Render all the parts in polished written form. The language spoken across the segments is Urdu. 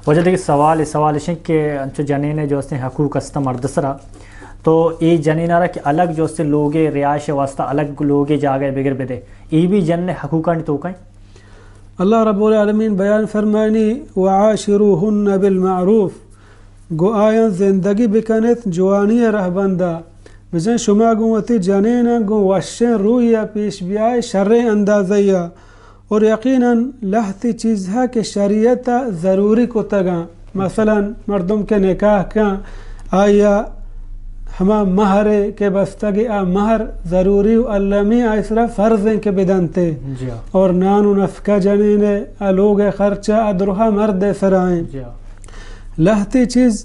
وجہ دیکھیے سوال ہے کہ جو جنین جو اس نے حقوق است مردسرا تو یہ جنین رہا کہ الگ جو اس لوگ رہائش واسطہ الگ لوگ جاگے بغیر بدے یہ بھی جن حقوقاً تو کہیں اللہ رب العالمین بیان فرمانی وعاشروہن بالمعروف گو آیاں زندگی بکنت جوانی رہ بندہ بزن شما گوتی جنین گو وشن رویا پیش بیائی شر اندازیا اور یقیناً لہتی چیز ہے کہ شریعت ضروری کو تگا مثلا مردم کے نکاح کا آیا ہما مہر کے بستگی مہر ضروری و علمی ایسرا فرض ہیں کہ بدنتے اور نان و نفقہ جنین لوگ خرچہ ادرہا مرد سرائیں لہتی چیز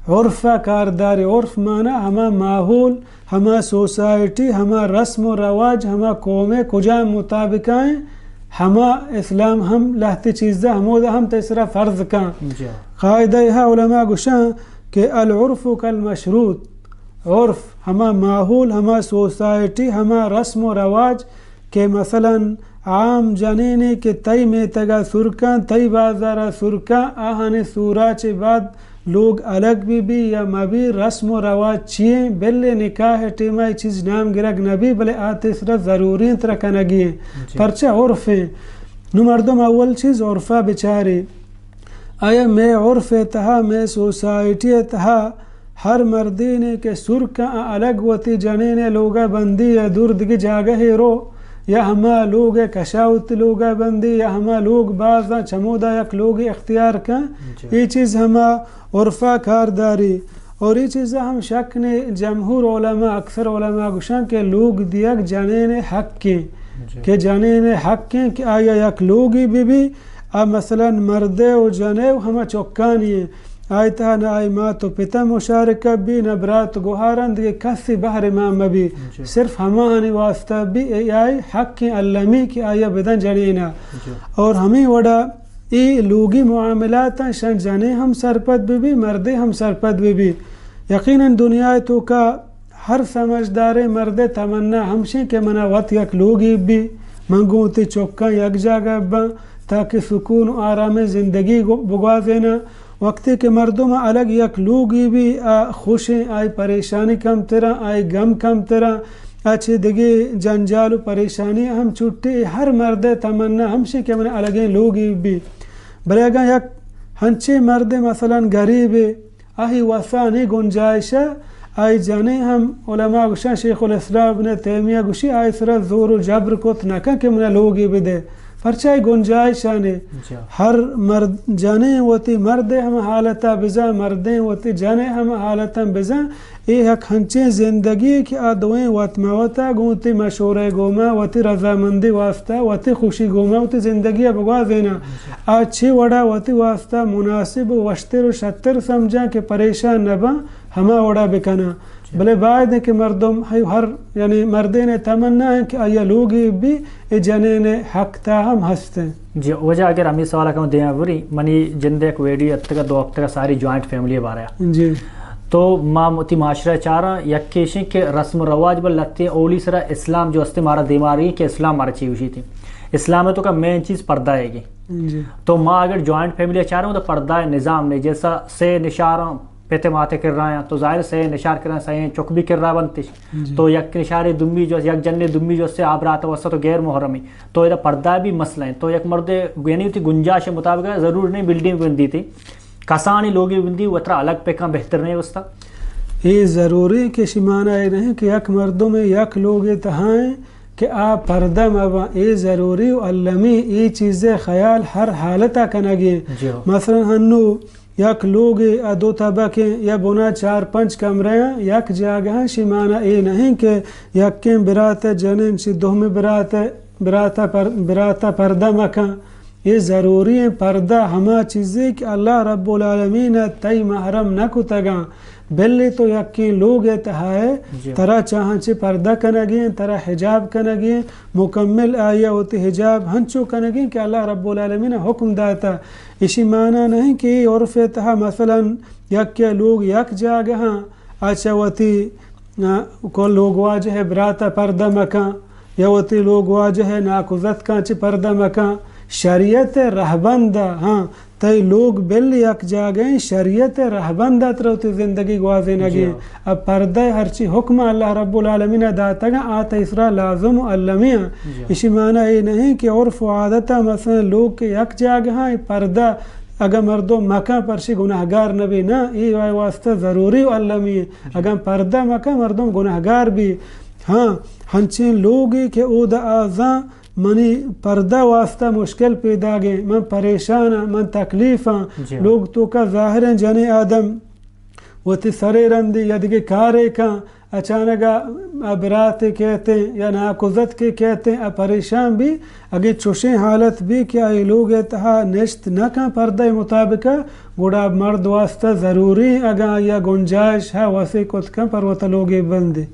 عرف کارداری عرف معنی ہما ماحول ہما سوسائٹی ہما رسم و رواج ہما قومیں کجا مطابقائیں ہما اسلام ہم لہتی چیزیں ہمودہ ہم تیسرا فرض کا قاعدہ یہ علماء گشاں کہ العرف کالمشروط عرف ہما ماحول ہما سوسائٹی ہما رسم و رواج کہ مثلا عام جنینی کہ تی میتگا سرکاں تی بازارہ سرکاں آہانی سورا چے بعد لوگ الگ بھی یا مبی رسم و رواج چیئیں بلے نکاح ٹیمائی چیز نام گرگ نبی بلے آتے سرا ضروری ترکنگی ہیں پرچہ عرف ہیں نو مردم اول چیز عرفہ بچاری آیا میں عرف تہا میں سوسائٹی تہا ہر مردین کے سرکاں الگ وتی جنین لوگا بندی یا دردگی جاگہ ہی رو یا ہما لوگ کشاوت لوگا بندی یا ہما لوگ بعضا چمودا یک لوگ اختیار کا یہ چیز ہما عرفہ کارداری اور یہ چیز ہم شک نے جمہور علماء اکثر علماء گوشاں کہ لوگ دیگ جنین حق کے کہ جنین حق کے کہ آیا یک لوگی بھی مثلا مردے و جنے و ہما چوکانی ہیں آئیتا نہ آئی ماں تو پتا مشارکہ بھی نہ برات گوھارند کہ کسی بحر ماں بھی صرف ہمانی واسطہ بھی آئی حق کی علمی کی آیا بدن جنینا اور ہمیں وڑا ای لوگی معاملات شن جنے ہم سرپد بھی مردے ہم سرپد بھی یقیناً دنیا تو کا ہر سمجھدار مرد تمنا ہمشیں کہ منا وقت یک لوگی بھی منگوتی چوکاں یک جاگہ با تاکہ سکون و آرام زندگی بگوازینا وقتی کہ مردم الگ یک لوگی بھی خوشیں آئی پریشانی کم ترہ آئی غم کم ترہ اچھے دگی جنجال و پریشانی ہم چھٹی ہر مرد تمنا ہمشی کہ من الگیں لوگی بھی بلے اگا یک ہنچے مرد مثلا غریب آہی وفانی گنجائشہ آئی جانے ہم علماء گوشاں شیخ الاسلام ابن تیمیہ گوشی آئی سرہ زور و جبر کت نکا کہ من لوگی بھی دے پرچائی گنجائشانے ہر مرد جانے ہوتی مردے ہم حالتا بزا مردیں ہوتی جانے ہم حالتا بزا یہ حق ہنچیں زندگی کی آدویں واتماوتا گونتی مشورے گوما واتی رضامندی واسطہ واتی خوشی گوما واتی زندگی بگوا دینا آچھی وڑا واتی واسطہ مناسب وشتر و شتر سمجھا کہ پریشان نبا ہما وڑا بکنا بلے بعد ہے کہ مردم ہر یعنی مردین تمنا ہے کہ آیا لوگی بھی جنین حق تا ہم ہستے ہیں جی وجہ اگر ہمیں سوالہ کہوں دینا بری منی جندے ایک ویڈیو اتکا دو اکتکا ساری جوائنٹ فیملی بارا ہے جی تو ماں موتی معاشرہ چارہ یک کیشیں کہ رسم و رواج بل لگتے اولی سرا اسلام جو استے مارا دیماری کہ اسلام مارا چی ہوشی تھی اسلام میں تو کا مین چیز پردہ ہے گی تو ماں اگر جوائنٹ فیملی چاہ رہا ہوں تو پردہ نظام نے جیسا سے نشاروں پیتے ماتے کر رہا ہیں تو ظاہر سے نشار کر رہا ہیں چک بھی کر رہا بنتش تو یک نشار دمی جو یک جن دمی جو سے آپ رات وسط تو غیر محرمی تو یہ پردہ بھی مسئلہ ہے تو یک مرد یعنی تھی گنجائش مطابق ضرور نہیں بلڈنگ بندی تھی کسانی لوگی بندی اترا الگ پہ کم بہتر نہیں وسطہ یہ ضروری کہ شمانہ یہ نہیں کہ یک مردوں میں یک لوگ تہائیں کہ آپ پردہ مبا یہ ضروری و علمی یہ چیزیں خیال ہر حالتہ کنگی مثلا ہنو یک لوگ دو طبقیں یا بنا 4-5 کمرے یک جگہ شمانہ یہ نہیں کہ یکیں برات جنین چی دو میں براتا پردہ مکان یہ ضروری ہے پردہ ہما چیزیں کہ اللہ رب العالمین تی محرم نہ کو تگا بلی تو یقین لوگ تہائے ترا چاہاں چے پردہ کنگیں ترا حجاب کنگیں مکمل آیا ہوتی حجاب ہنچو کنگیں کہ اللہ رب العالمین حکم داتا اسی معنی نہیں کہ عرف تہا مثلا یک لوگ یک جاگہ اچھا ہوتی کو لوگ واجہ ہے براتا پردہ مکان یا ہوتی لوگ واجہ ہے ناکوزت کانچے پردہ مکان شریعت رہبندہ ہاں تی لوگ بل یک جاگیں شریعت رہبندت روتی زندگی گوازے نگی اب پردہ ہرچی حکم اللہ رب العالمین داتا گا آتا اسرا لازم و علمیہ اسی معنی یہ نہیں کہ عرف و عادتا مثلا لوگ کے یک جاگہاں پردہ اگر مردم مکہ پرشی گناہگار نبی نا یہ واسطہ ضروری و علمی ہے اگر پردہ مکہ مردم گناہگار بھی ہاں ہنچین لوگی کہ او دا آزاں منی پردہ واسطہ مشکل پیدا گئے من پریشان ہاں من تکلیف ہاں لوگ تو کا ظاہر ہیں جن آدم وہ تی سرے رندی یا دیگے کارے کھاں اچانگا ابرات کہتے ہیں یا ناکوزت کے کہتے ہیں پریشان بھی اگر چوشیں حالت بھی کیا یہ لوگ اتہا نشت نہ کھاں پردہ مطابقہ گوڑا مرد واسطہ ضروری اگر یا گنجائش ہے واسے کت کھاں پر وہ تا لوگ بندے